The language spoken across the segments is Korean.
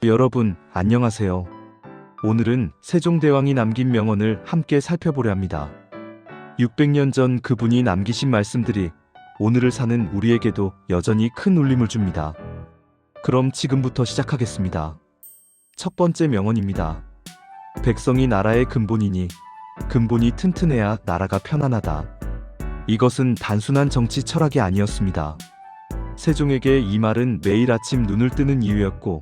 여러분, 안녕하세요. 오늘은 세종대왕이 남긴 명언을 함께 살펴보려 합니다. 600년 전 그분이 남기신 말씀들이 오늘을 사는 우리에게도 여전히 큰 울림을 줍니다. 그럼 지금부터 시작하겠습니다. 첫 번째 명언입니다. 백성이 나라의 근본이니 근본이 튼튼해야 나라가 편안하다. 이것은 단순한 정치 철학이 아니었습니다. 세종에게 이 말은 매일 아침 눈을 뜨는 이유였고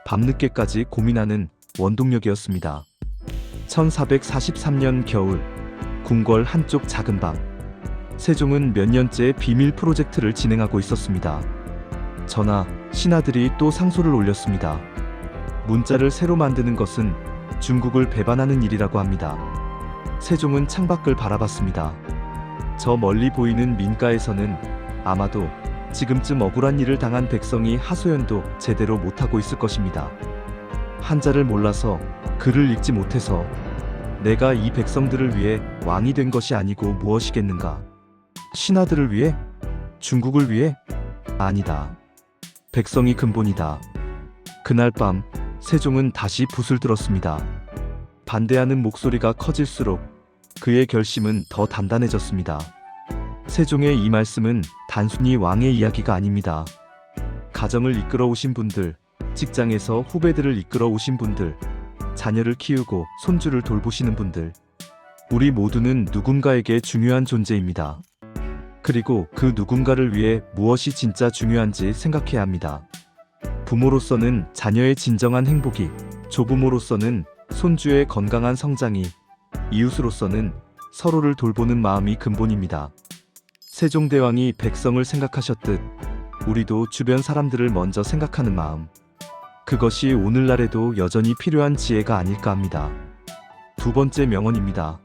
밤늦게까지 고민하는 원동력이었습니다. 1443년 겨울, 궁궐 한쪽 작은 방. 세종은 몇 년째 비밀 프로젝트를 진행하고 있었습니다. 전하, 신하들이 또 상소를 올렸습니다. 문자를 새로 만드는 것은 중국을 배반하는 일이라고 합니다. 세종은 창밖을 바라봤습니다. 저 멀리 보이는 민가에서는 아마도 지금쯤 억울한 일을 당한 백성이 하소연도 제대로 못하고 있을 것입니다. 한자를 몰라서 글을 읽지 못해서 내가 이 백성들을 위해 왕이 된 것이 아니고 무엇이겠는가? 신하들을 위해? 중국을 위해? 아니다. 백성이 근본이다. 그날 밤 세종은 다시 붓을 들었습니다. 반대하는 목소리가 커질수록 그의 결심은 더 단단해졌습니다. 세종의 이 말씀은 단순히 왕의 이야기가 아닙니다. 가정을 이끌어 오신 분들, 직장에서 후배들을 이끌어 오신 분들, 자녀를 키우고 손주를 돌보시는 분들, 우리 모두는 누군가에게 중요한 존재입니다. 그리고 그 누군가를 위해 무엇이 진짜 중요한지 생각해야 합니다. 부모로서는 자녀의 진정한 행복이, 조부모로서는 손주의 건강한 성장이, 이웃으로서는 서로를 돌보는 마음이 근본입니다. 세종대왕이 백성을 생각하셨듯 우리도 주변 사람들을 먼저 생각하는 마음, 그것이 오늘날에도 여전히 필요한 지혜가 아닐까 합니다. 두 번째 명언입니다.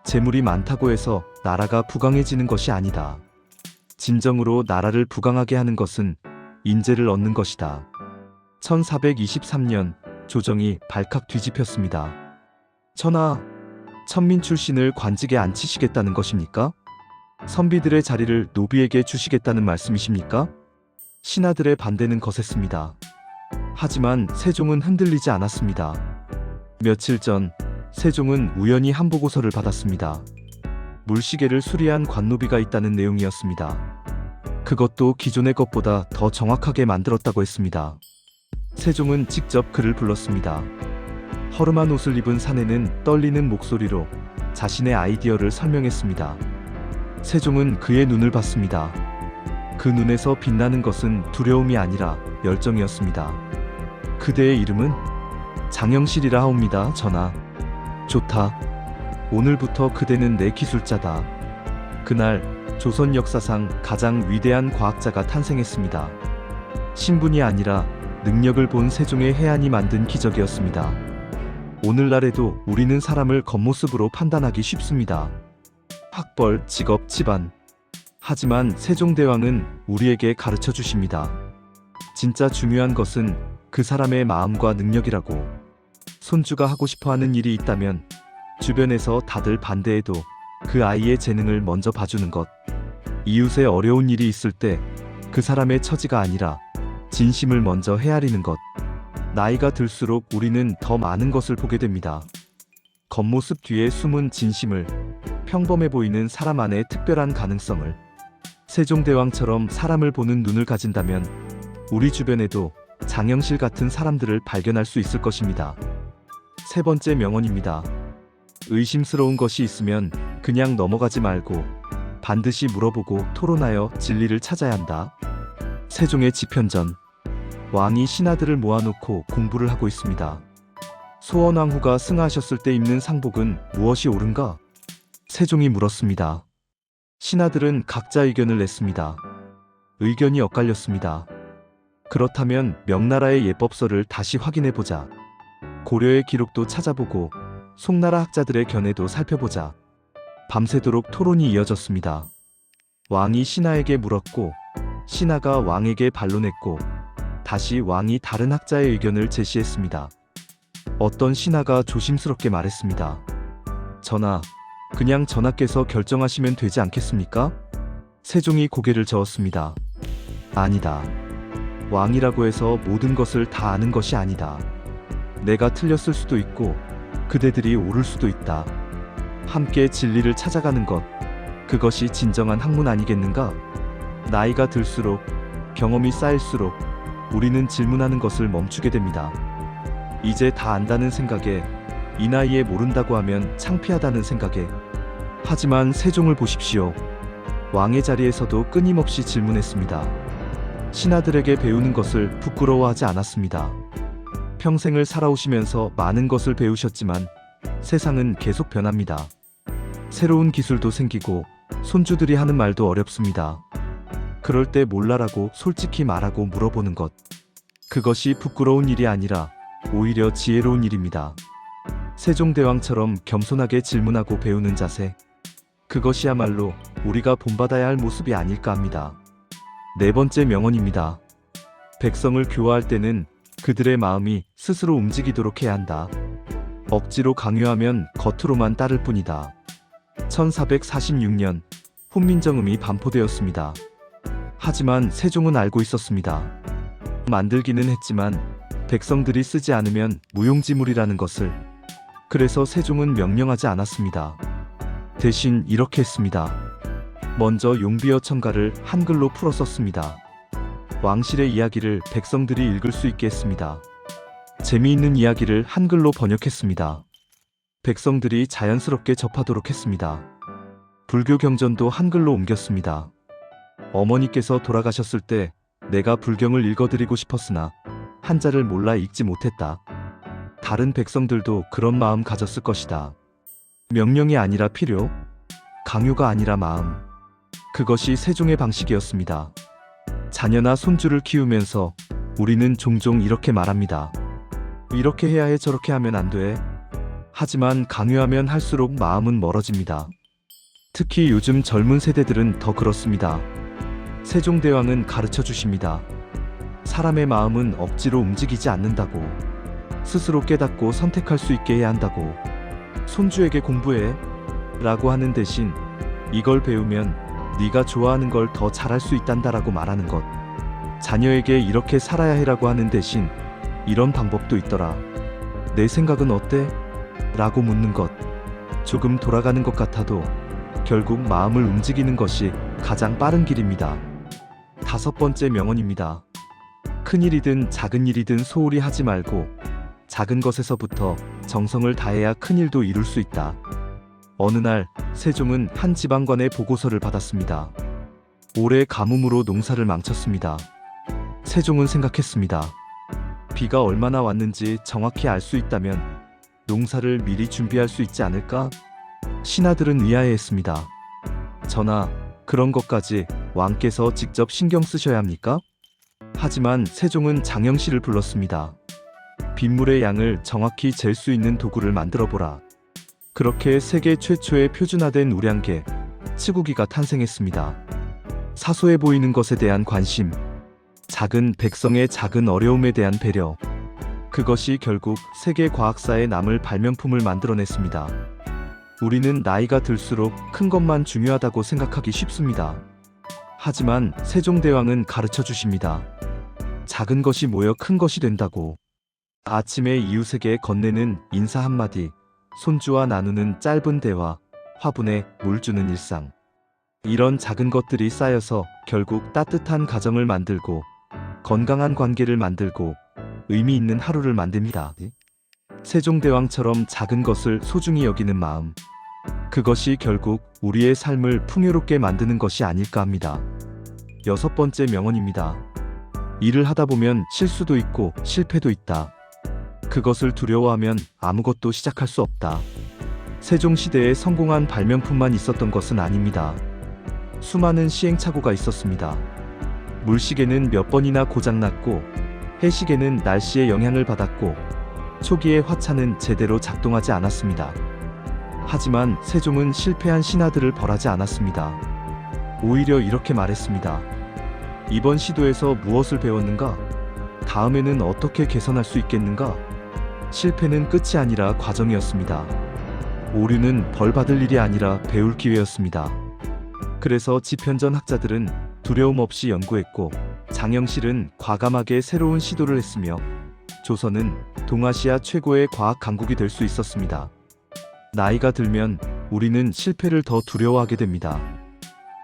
재물이 많다고 해서 나라가 부강해지는 것이 아니다. 진정으로 나라를 부강하게 하는 것은 인재를 얻는 것이다. 1423년 조정이 발칵 뒤집혔습니다. 전하, 천민 출신을 관직에 앉히시겠다는 것입니까? 선비들의 자리를 노비에게 주시겠다는 말씀이십니까? 신하들의 반대는 거셌습니다. 하지만 세종은 흔들리지 않았습니다. 며칠 전 세종은 우연히 한 보고서를 받았습니다. 물시계를 수리한 관노비가 있다는 내용이었습니다. 그것도 기존의 것보다 더 정확하게 만들었다고 했습니다. 세종은 직접 그를 불렀습니다. 허름한 옷을 입은 사내는 떨리는 목소리로 자신의 아이디어를 설명했습니다. 세종은 그의 눈을 봤습니다. 그 눈에서 빛나는 것은 두려움이 아니라 열정이었습니다. 그대의 이름은 장영실이라 하옵니다, 전하. 좋다. 오늘부터 그대는 내 기술자다. 그날 조선 역사상 가장 위대한 과학자가 탄생했습니다. 신분이 아니라 능력을 본 세종의 해안이 만든 기적이었습니다. 오늘날에도 우리는 사람을 겉모습으로 판단하기 쉽습니다. 학벌, 직업, 집안. 하지만 세종대왕은 우리에게 가르쳐 주십니다. 진짜 중요한 것은 그 사람의 마음과 능력이라고. 손주가 하고 싶어 하는 일이 있다면 주변에서 다들 반대해도 그 아이의 재능을 먼저 봐주는 것. 이웃에 어려운 일이 있을 때 그 사람의 처지가 아니라 진심을 먼저 헤아리는 것. 나이가 들수록 우리는 더 많은 것을 보게 됩니다. 겉모습 뒤에 숨은 진심을, 평범해 보이는 사람 안의 특별한 가능성을. 세종대왕처럼 사람을 보는 눈을 가진다면 우리 주변에도 장영실 같은 사람들을 발견할 수 있을 것입니다. 세 번째 명언입니다. 의심스러운 것이 있으면 그냥 넘어가지 말고 반드시 물어보고 토론하여 진리를 찾아야 한다. 세종의 집현전. 왕이 신하들을 모아놓고 공부를 하고 있습니다. 소원왕후가 승하하셨을 때 입는 상복은 무엇이 옳은가? 세종이 물었습니다. 신하들은 각자 의견을 냈습니다. 의견이 엇갈렸습니다. 그렇다면 명나라의 예법서를 다시 확인해보자. 고려의 기록도 찾아보고 송나라 학자들의 견해도 살펴보자. 밤새도록 토론이 이어졌습니다. 왕이 신하에게 물었고 신하가 왕에게 반론했고 다시 왕이 다른 학자의 의견을 제시했습니다. 어떤 신하가 조심스럽게 말했습니다. 전하, 그냥 전하께서 결정하시면 되지 않겠습니까? 세종이 고개를 저었습니다. 아니다. 왕이라고 해서 모든 것을 다 아는 것이 아니다. 내가 틀렸을 수도 있고 그대들이 옳을 수도 있다. 함께 진리를 찾아가는 것, 그것이 진정한 학문 아니겠는가? 나이가 들수록, 경험이 쌓일수록 우리는 질문하는 것을 멈추게 됩니다. 이제 다 안다는 생각에, 이 나이에 모른다고 하면 창피하다는 생각에. 하지만 세종을 보십시오. 왕의 자리에서도 끊임없이 질문했습니다. 신하들에게 배우는 것을 부끄러워하지 않았습니다. 평생을 살아오시면서 많은 것을 배우셨지만 세상은 계속 변합니다. 새로운 기술도 생기고 손주들이 하는 말도 어렵습니다. 그럴 때 몰라라고 솔직히 말하고 물어보는 것. 그것이 부끄러운 일이 아니라 오히려 지혜로운 일입니다. 세종대왕처럼 겸손하게 질문하고 배우는 자세. 그것이야말로 우리가 본받아야 할 모습이 아닐까 합니다. 네 번째 명언입니다. 백성을 교화할 때는 그들의 마음이 스스로 움직이도록 해야 한다. 억지로 강요하면 겉으로만 따를 뿐이다. 1446년 훈민정음이 반포되었습니다. 하지만 세종은 알고 있었습니다. 만들기는 했지만 백성들이 쓰지 않으면 무용지물이라는 것을. 그래서 세종은 명령하지 않았습니다. 대신 이렇게 했습니다. 먼저 용비어 첨가를 한글로 풀어 썼습니다. 왕실의 이야기를 백성들이 읽을 수 있게 했습니다. 재미있는 이야기를 한글로 번역했습니다. 백성들이 자연스럽게 접하도록 했습니다. 불교 경전도 한글로 옮겼습니다. 어머니께서 돌아가셨을 때 내가 불경을 읽어드리고 싶었으나 한자를 몰라 읽지 못했다. 다른 백성들도 그런 마음 가졌을 것이다. 명령이 아니라 필요, 강요가 아니라 마음. 그것이 세종의 방식이었습니다. 자녀나 손주를 키우면서 우리는 종종 이렇게 말합니다. 이렇게 해야 해, 저렇게 하면 안 돼. 하지만 강요하면 할수록 마음은 멀어집니다. 특히 요즘 젊은 세대들은 더 그렇습니다. 세종대왕은 가르쳐 주십니다. 사람의 마음은 억지로 움직이지 않는다고. 스스로 깨닫고 선택할 수 있게 해야 한다고. 손주에게 공부해 라고 하는 대신 이걸 배우면 네가 좋아하는 걸 더 잘할 수 있단다라고 말하는 것. 자녀에게 이렇게 살아야 해라고 하는 대신 이런 방법도 있더라. 내 생각은 어때? 라고 묻는 것. 조금 돌아가는 것 같아도 결국 마음을 움직이는 것이 가장 빠른 길입니다. 다섯 번째 명언입니다. 큰 일이든 작은 일이든 소홀히 하지 말고 작은 것에서부터 정성을 다해야 큰 일도 이룰 수 있다. 어느 날 세종은 한 지방관의 보고서를 받았습니다. 올해 가뭄으로 농사를 망쳤습니다. 세종은 생각했습니다. 비가 얼마나 왔는지 정확히 알 수 있다면 농사를 미리 준비할 수 있지 않을까? 신하들은 의아해했습니다. 전하, 그런 것까지 왕께서 직접 신경 쓰셔야 합니까? 하지만 세종은 장영실을 불렀습니다. 빗물의 양을 정확히 잴 수 있는 도구를 만들어 보라. 그렇게 세계 최초의 표준화된 우량계, 치구기가 탄생했습니다. 사소해 보이는 것에 대한 관심, 작은 백성의 작은 어려움에 대한 배려. 그것이 결국 세계 과학사에 남을 발명품을 만들어냈습니다. 우리는 나이가 들수록 큰 것만 중요하다고 생각하기 쉽습니다. 하지만 세종대왕은 가르쳐 주십니다. 작은 것이 모여 큰 것이 된다고. 아침에 이웃에게 건네는 인사 한마디, 손주와 나누는 짧은 대화, 화분에 물 주는 일상. 이런 작은 것들이 쌓여서 결국 따뜻한 가정을 만들고 건강한 관계를 만들고 의미 있는 하루를 만듭니다. 세종대왕처럼 작은 것을 소중히 여기는 마음. 그것이 결국 우리의 삶을 풍요롭게 만드는 것이 아닐까 합니다. 여섯 번째 명언입니다. 일을 하다 보면 실수도 있고 실패도 있다. 그것을 두려워하면 아무것도 시작할 수 없다. 세종시대에 성공한 발명품만 있었던 것은 아닙니다. 수많은 시행착오가 있었습니다. 물시계는 몇 번이나 고장났고 해시계는 날씨의 영향을 받았고 초기에 화차는 제대로 작동하지 않았습니다. 하지만 세종은 실패한 신하들을 벌하지 않았습니다. 오히려 이렇게 말했습니다. 이번 시도에서 무엇을 배웠는가? 다음에는 어떻게 개선할 수 있겠는가? 실패는 끝이 아니라 과정이었습니다. 오류는 벌 받을 일이 아니라 배울 기회였습니다. 그래서 집현전 학자들은 두려움 없이 연구했고 장영실은 과감하게 새로운 시도를 했으며 조선은 동아시아 최고의 과학 강국이 될 수 있었습니다. 나이가 들면 우리는 실패를 더 두려워하게 됩니다.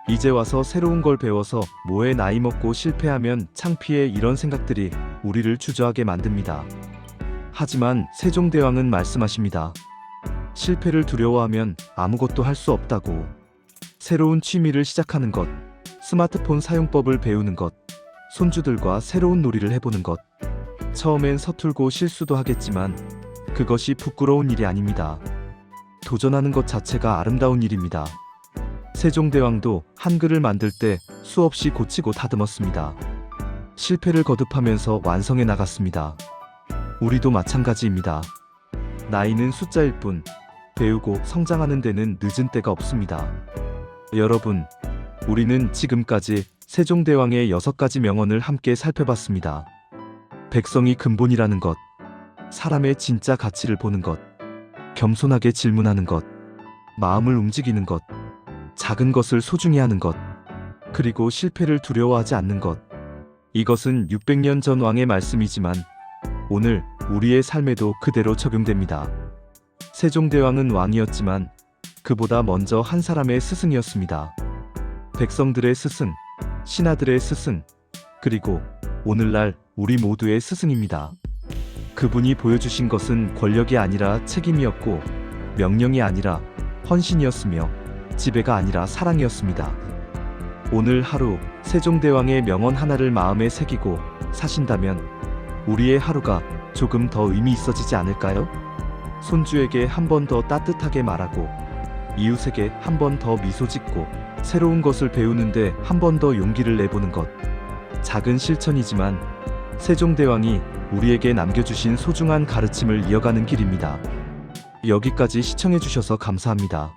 이제 와서 새로운 걸 배워서 뭐해 나이 먹고 실패하면 창피해 이런 생각들이 우리를 주저하게 만듭니다. 하지만 세종대왕은 말씀하십니다. 실패를 두려워하면 아무것도 할 수 없다고. 새로운 취미를 시작하는 것, 스마트폰 사용법을 배우는 것, 손주들과 새로운 놀이를 해보는 것. 처음엔 서툴고 실수도 하겠지만 그것이 부끄러운 일이 아닙니다. 도전하는 것 자체가 아름다운 일입니다. 세종대왕도 한글을 만들 때 수없이 고치고 다듬었습니다. 실패를 거듭하면서 완성해 나갔습니다. 우리도 마찬가지입니다. 나이는 숫자일 뿐 배우고 성장하는 데는 늦은 때가 없습니다. 여러분, 우리는 지금까지 세종대왕의 6가지 명언을 함께 살펴봤습니다. 백성이 근본이라는 것, 사람의 진짜 가치를 보는 것, 겸손하게 질문하는 것, 마음을 움직이는 것, 작은 것을 소중히 하는 것, 그리고 실패를 두려워하지 않는 것. 이것은 600년 전 왕의 말씀이지만 오늘 우리의 삶에도 그대로 적용됩니다. 세종대왕은 왕이었지만 그보다 먼저 한 사람의 스승이었습니다. 백성들의 스승, 신하들의 스승, 그리고 오늘날 우리 모두의 스승입니다. 그분이 보여주신 것은 권력이 아니라 책임이었고, 명령이 아니라 헌신이었으며, 지배가 아니라 사랑이었습니다. 오늘 하루 세종대왕의 명언 하나를 마음에 새기고 사신다면 우리의 하루가 조금 더 의미 있어지지 않을까요? 손주에게 한 번 더 따뜻하게 말하고, 이웃에게 한 번 더 미소 짓고, 새로운 것을 배우는데 한 번 더 용기를 내보는 것. 작은 실천이지만 세종대왕이 우리에게 남겨주신 소중한 가르침을 이어가는 길입니다. 여기까지 시청해주셔서 감사합니다.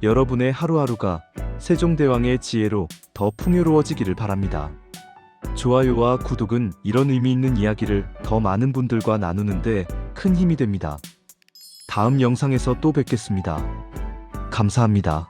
여러분의 하루하루가 세종대왕의 지혜로 더 풍요로워지기를 바랍니다. 좋아요와 구독은 이런 의미 있는 이야기를 더 많은 분들과 나누는데 큰 힘이 됩니다. 다음 영상에서 또 뵙겠습니다. 감사합니다.